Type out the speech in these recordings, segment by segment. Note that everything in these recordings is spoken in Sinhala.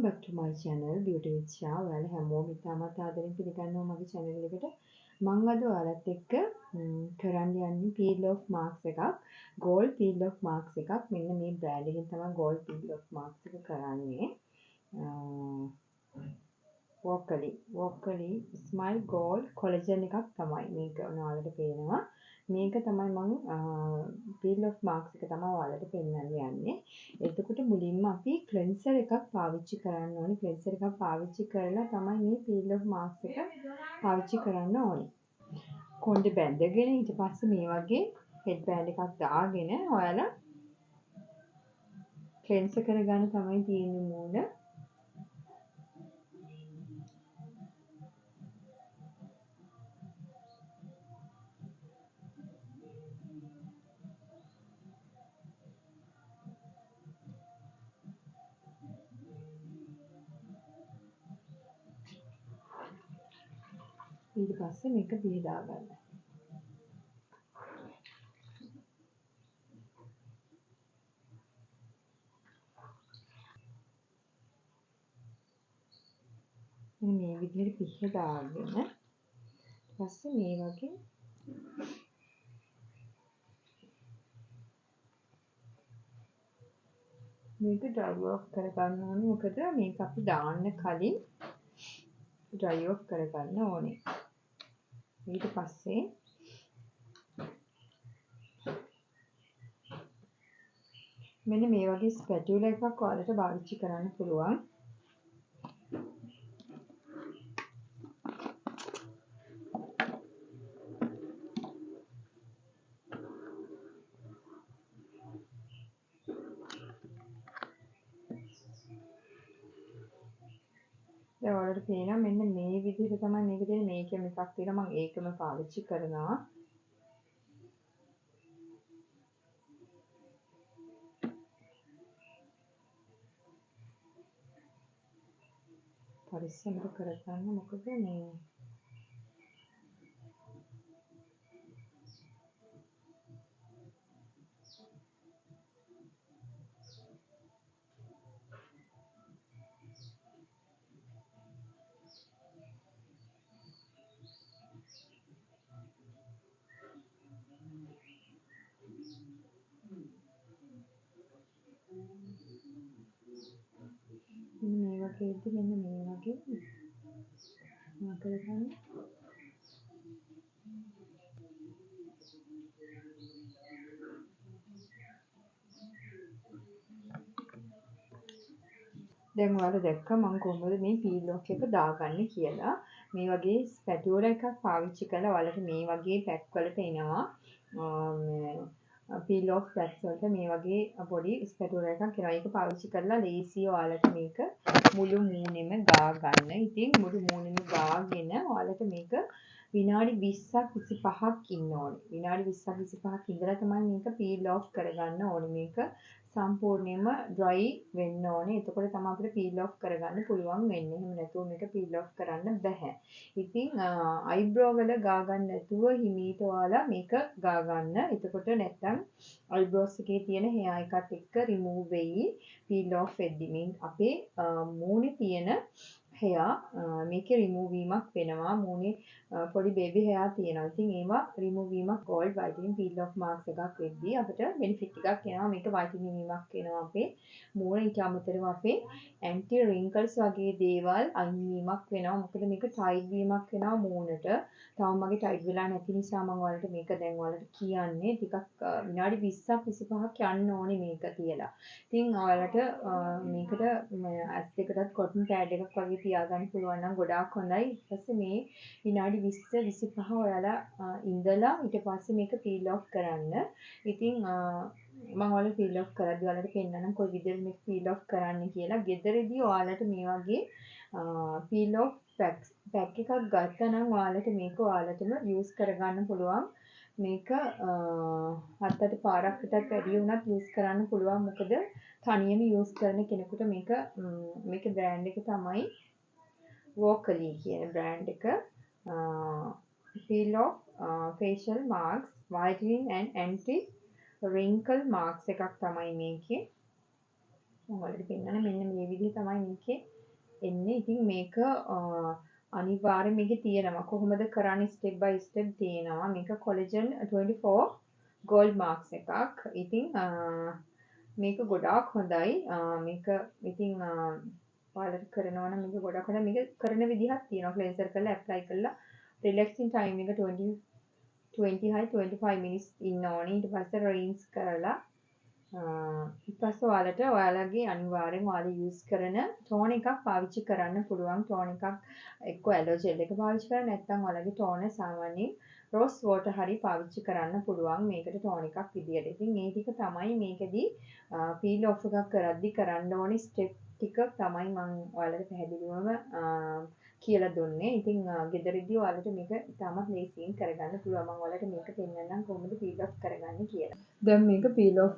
back to my channel Beauty with Sha. ඔයාලා හැමෝම ඉතාමත් ආදරෙන් පිළිගන්නවා මගේ channel එකට. මම අද ඔයාලත් එක්ක කරන්න යන්නේ peel off marks එකක්. gold peel off marks එකක්. මෙන්න මේ brand එකෙන් තමයි gold peel off marks එක කරන්නේ. Vocally smile gold collagen එකක් තමයි මේක. ඔයාලට පේනවා. මේක තමයි මම peel off marks එක තමයි ඔයාලට පෙන්නන්න යන්නේ. එතකොට මුලින්ම අපි cleanser එකක් පාවිච්චි කරන්න ඕනේ. cleanser එකක් පාවිච්චි කරලා තමයි මේ peel off marks එක පාවිච්චි කරන්න ඕනේ. කොණ්ඩේ බැඳගෙන ඊට පස්සේ මේ වගේ head band එකක් දාගෙන ඔයාලා cleanser කරගන්න තමයි තියෙන්නේ මූණ. ඊට පස්සේ මේක පිහදා ගන්න. මේ විදිහට පිහදාගෙන පස්සේ මේ වගේ මේක dry off කරගන්න ඕනේ. මොකද මේක අපි දාන්න කලින් dry off කරගන්න ඕනේ. ඊට පස්සේ මෙන්න මේ වගේ ස්පැටියුලා එකක් ඔයාලට පාවිච්චි කරන්න පුළුවන්. දැන් ඔයාලට පේනවා මෙන්න මේ විදිහට තමයි මේක තියෙන්නේ. මේකෙම එකක් තියෙනවා මම ඒකම පාවිච්චි කරනවා. පරිස්සමට කරගන්න මොකද මේ වගේදී මෙන්න මේ වගේ කරගන්න. දැන් ඔයාලා දැක්කා මම කොහොමද මේ peel off එක දාගන්නේ කියලා. මේ වගේ ස්පැටියුලා එකක් පාවිච්චි කරලා ඔයාලට මේ වගේ පැක් වලට එනවා. peel off packs වලට මේ වගේ පොඩි ස්පැටියුලා එකක් එනවා. ඒක පාවිච්චි කරලා ලේසිය ඔයාලට මේක මුළු මූණෙම ගා ගන්න. ඉතින් මුළු මූණෙම ගාගෙන ඔයාලට මේක විනාඩි 20ක් 25ක් ඉන්න ඕනේ. විනාඩි 20ක් 25ක් ඉඳලා තමයි මේක peel off කරගන්න ඕනේ. මේක සම්පූර්ණයෙන්ම dry වෙන්න ඕනේ. එතකොට තමයි අපිට peel off කරගන්න පුළුවන් වෙන්නේ. එහෙම නැතුව මේක peel off කරන්න බෑ. ඉතින් eyebrow වල ගා ගන්න නැතුව හිමීට ඔයාලා මේක ගා ගන්න. එතකොට නැත්තම් eyebrows එකේ තියෙන hair එකත් එක්ක remove වෙයි. peel off වෙද්දි මේ අපේ මූණේ තියෙන hair මේකේ remove වීමක් වෙනවා. මූණේ පොඩි baby hair තියෙනවා. ඉතින් ඒවා remove වීමක් gold whitening peel off marks එකක් වෙද්දී අපිට benefit එකක් එනවා. මේක whitening වීමක් වෙනවා අපේ මූණ. ඊට අමතරව අපේ anti wrinkles වගේ දේවල් අයින් වීමක් වෙනවා. මොකද මේක tight වීමක් වෙනවා මූණට. තාම මගේ tight වෙලා නැති නිසා මම ඔයාලට මේක දැන් ඔයාලට කියන්නේ ටිකක් විනාඩි 20ක් 25ක් යන්න ඕනේ මේක තියලා. ඉතින් ඔයාලට මේකට ඇස් දෙකටත් cotton pad එකක් වගේ තියාගන්න පුළුවන් නම් ගොඩාක් හොඳයි. ඊට පස්සේ මේ විනාඩි 20 25 ඔයාලා ඉඳලා ඊට පස්සේ මේක peel off කරන්න. ඉතින් මම ඔයාලට peel off කරද්දී ඔයාලට පෙන්නන්නම් කොයි විදිහට මේක peel off කරන්න කියලා. ගෙදරදී ඔයාලට මේ වගේ peel off pack එකක් ගත්තා නම් ඔයාලට මේක ඔයාලටම use කරගන්න පුළුවන්. මේක 7-8 පාරකටත් වැඩි වුණත් use කරන්න පුළුවන්. මොකද තනියම use කරන කෙනෙකුට මේක brand එක තමයි Vocally කියන brand එක. peel off facial marks whitening and anti wrinkle marks එකක් තමයි මේකේ. මම ඔයාලට පෙන්නන්නේ මෙන්න මේ විදිහ තමයි මේකේ එන්නේ. ඉතින් මේක අනිවාර්යයෙන් මේකේ තියෙනවා. කොහොමද කරන්නේ ස්ටෙප් බයි ස්ටෙප් තියෙනවා. මේක කොලජන් 24 gold marks එකක්. ඉතින් මේක ගොඩාක් හොඳයි. මේක ඉතින් ඔයාලට කරනවා නම් මේක ගොඩක් හොඳයි. මේක කරන විදිහක් තියෙනවා. ක්ලෙන්සර් කරලා ඇප්ලයි කරලා රිලැක්සින් ටයිම් එක 20 හයි 25 මිනිස් ඉන්න ඕනේ. ඊට පස්සේ රේන්ස් කරලා ඊට පස්සේ ඔයාලගේ අනිවාර්යෙන් ඔයාලා යූස් කරන ටෝන එකක් පාවිච්චි කරන්න පුළුවන්. ටෝන එකක් එක්ක ඇලර්ජෙල් එක පාවිච්චි කරන්න නැත්නම් ඔයාලගේ ටෝන සාමාන්‍යයෙන් රෝස් වෝටර් හරි පාවිච්චි කරන්න පුළුවන් මේකට ටෝන එකක් විදියට. ඉතින් මේ ටික තමයි මේකෙදි පීල් ඔෆ් එකක් කරද්දි කරන්න ඕනේ ස්ටෙප් ටික තමයි මම ඔයාලට පැහැදිලිවම කියලා දුන්නේ. ඉතින් ගෙදරදී ඔයාලට මේක ඉතාමත් ලේසියෙන් කරගන්න පුළුවන්. මම ඔයාලට මේක පෙන්නන්නම් කොහොමද පීල් ඔෆ් කරගන්නේ කියලා. දැන් මේක පීල් ඔෆ්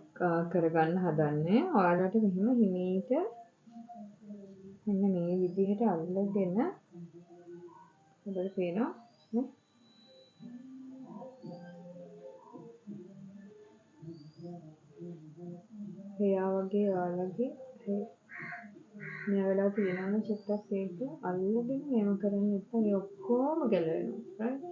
කරගන්න හදන්නේ. ඔයාලට මෙහෙම හිමීට මෙන්න මේ විදිහට අල්ලගෙන ඔබට පේනවා නේ? එයා වගේ ඔයාලගේ මේ වෙලාව තියෙනවා චුට්ටක් ඒක අල්ලගෙන මේව කරන්න එපා. මේ ඔක්කොම ගැලවෙනවා. right?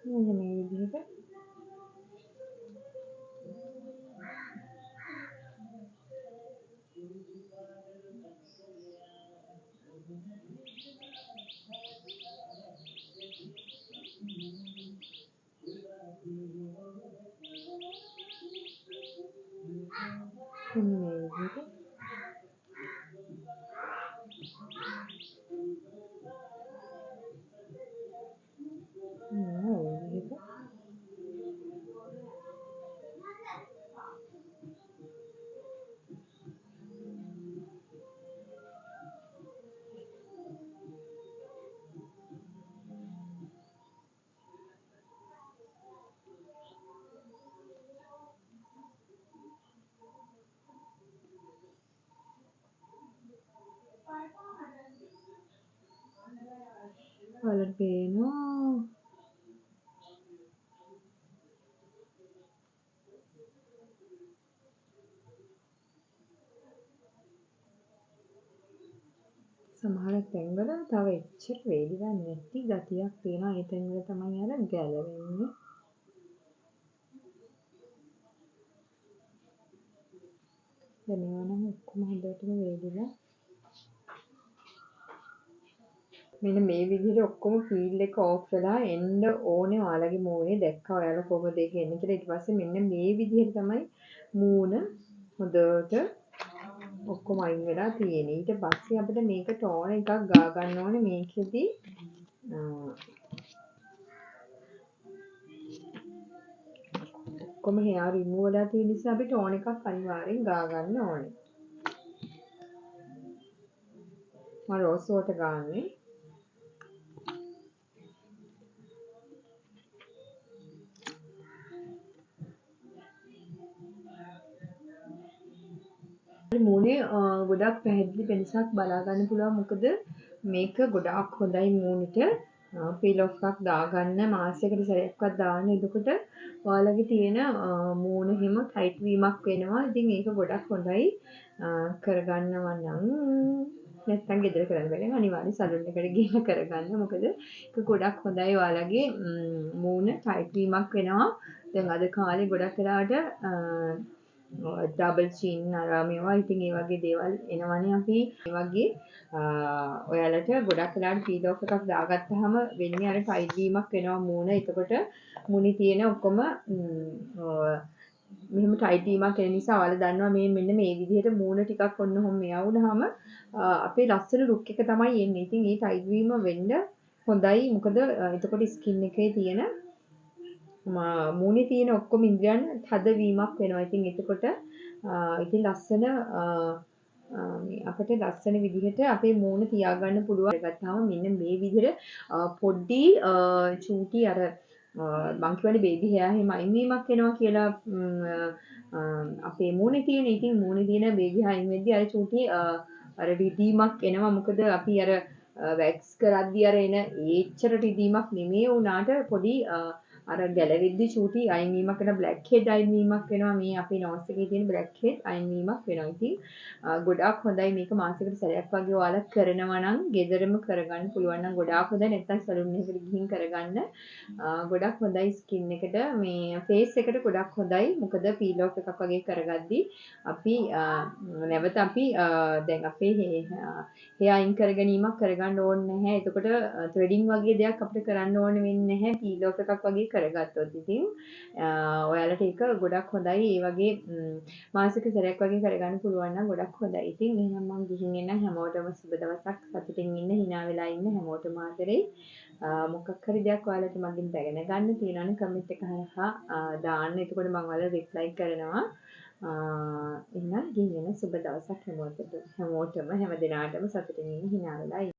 මෙන්න මේ විදිහට ඔයාලට පේනවා සමහර තැන්වල තව එච්චර වේදිලා නැති ගතියක් තියෙනවා. ඒ තැන්වල තමයි අර ගැලවෙන්නේ. දැන් මේවා නම් ඔක්කොම හොඳටම වේදිලා. මෙන්න මේ විදිහට ඔක්කොම ෆීල් එක ඕෆ් වෙලා එන්න ඕනේ ඔයාලගේ මූණේ. දැක්කා ඔයාලා කොහොමද ඒක එන්නේ කියලා. ඊට පස්සේ මෙන්න මේ විදිහට තමයි මූණ හොඳට ඔක්කොම අයින් වෙලා තියෙන්නේ. ඊට පස්සේ අපිට මේක ටෝන එකක් ගා ගන්න ඕනේ. මේකෙදි ඔක්කොම hair remove වෙලා තියෙන නිසා අපි ටෝන එකක් අනිවාර්යෙන් ගා ගන්න ඕනේ. මම රෝස් වෝටර් ගාන්නේ. මූණේ ගොඩක් පැහැදිලි වෙනසක් බලා ගන්න පුළුවන්. මොකද මේක ගොඩාක් හොඳයි මූණට පීල් ඔෆ් එකක් දාගන්න මාසයකට සැරයක්වත් දාන්න. එතකොට ඔයාලගේ තියෙන මූණ හිම ටයිට් වීමක් වෙනවා. ඉතින් ඒක ගොඩක් හොඳයි කරගන්නවා නම්. නැත්තම් ගෙදර කරන්න බැරි නම් අනිවාර්යෙන් සලූන් එකට ගිහින් කරගන්න. මොකද ඒක ගොඩක් හොඳයි ඔයාලගේ මූණ ටයිට් වීමක් වෙනවා. දැන් අද කාලේ ගොඩක් වෙලාවට ඩබල් චින් අර මේවා ඉතින් ඒ වගේ දේවල් එනවනේ අපි ඒ වගේ ඔයාලට ගොඩක් වෙලාවට පීල් ඔෆ් එකක් දාගත්තාම වෙන්නේ අර ටයිට් වීමක් වෙනවා මූණ. එතකොට මුණේ තියෙන ඔක්කොම මෙහෙම ටයිට් වීමක් එන නිසා ඔයාලා දන්නවා මේ මෙන්න මේ විදිහට මූණ ටිකක් ඔන්න ඔහොම මෙයා වුණාම අපේ ලස්සන லுක් එක තමයි එන්නේ. ඉතින් මේ ටයිට් වීම වෙන්න හොඳයි. මොකද එතකොට ස්කින් එකේ තියෙන මූණේ තියෙන ඔක්කොම ඉන්ද්‍රියන් තදවීමක් වෙනවා. ඉතින් එතකොට ඉතින් ලස්සන අපිට ලස්සන විදිහට අපේ මූණ තියාගන්න පුළුවන්. ගත්තාම මෙන්න මේ විදිහට පොඩි චූටි අර මං කියවනේ බේබි හෙයා එහෙම අයින් වීමක් එනවා කියලා අපේ මූණේ තියෙන. ඉතින් මූණේ තියෙන බේබි හෙයා අයින් වෙද්දී අර චූටි අර රිදීමක් එනවා. මොකද අපි අර වැක්ස් කරද්දී අර එන ඒච්චර රිදීමක් නෙමෙයි වුණාට පොඩි අර ගැලවිද්දි චූටි අයින් වීමක් වෙන බ්ලැක් හෙඩ් අයින් වීමක් වෙනවා. මේ අපේ නෝස් එකේ තියෙන බ්ලැක් හෙඩ් අයින් වීමක් වෙනවා. ඉතින් ගොඩාක් හොඳයි මේක මාසෙකට සැරයක් වගේ ඔයාලා කරනවා නම් ගෙදරම කරගන්න පුළුවන් නම් ගොඩාක් හොඳයි. නැත්නම් සැලුන් එකකට ගිහින් කරගන්න. ගොඩක් හොඳයි ස්කින් එකට මේ ෆේස් එකට ගොඩක් හොඳයි. මොකද පීල් ඔෆ් එකක් වගේ කරගද්දි අපි නැවත අපි දැන් අපේ හෙයා අයින් කර ගැනීමක් කරගන්න ඕනේ නැහැ. එතකොට ත්‍රෙඩින් වගේ දෙයක් අපිට කරන්න ඕනේ වෙන්නේ නැහැ. පීල් ඔෆ් එකක් වගේ කරගත්තොත් ඉතින් ඔයාලට ඒක ගොඩක් හොඳයි. ඒ වගේ මාසික සැරයක් වගේ කරගන්න පුළුවන් නම් ගොඩක් හොඳයි. ඉතින් එහෙනම් මම ගිහින් එන්න හැමෝටම සුබ දවසක්. සතුටින් ඉන්න, hina වෙලා ඉන්න හැමෝටම ආදරෙයි. මොකක් හරි දෙයක් ඔයාලට මගෙන් දැනගන්න තියෙනවා නම් කමෙන්ට් එක හරහා දාන්න. එතකොට මම ඔයාලට රිප්ලයි කරනවා. එහෙනම් ගිහින් එන්න සුබ දවසක් හැමෝටම හැම දිනාටම සතුටින් ඉන්න, hina වෙලා ඉන්න.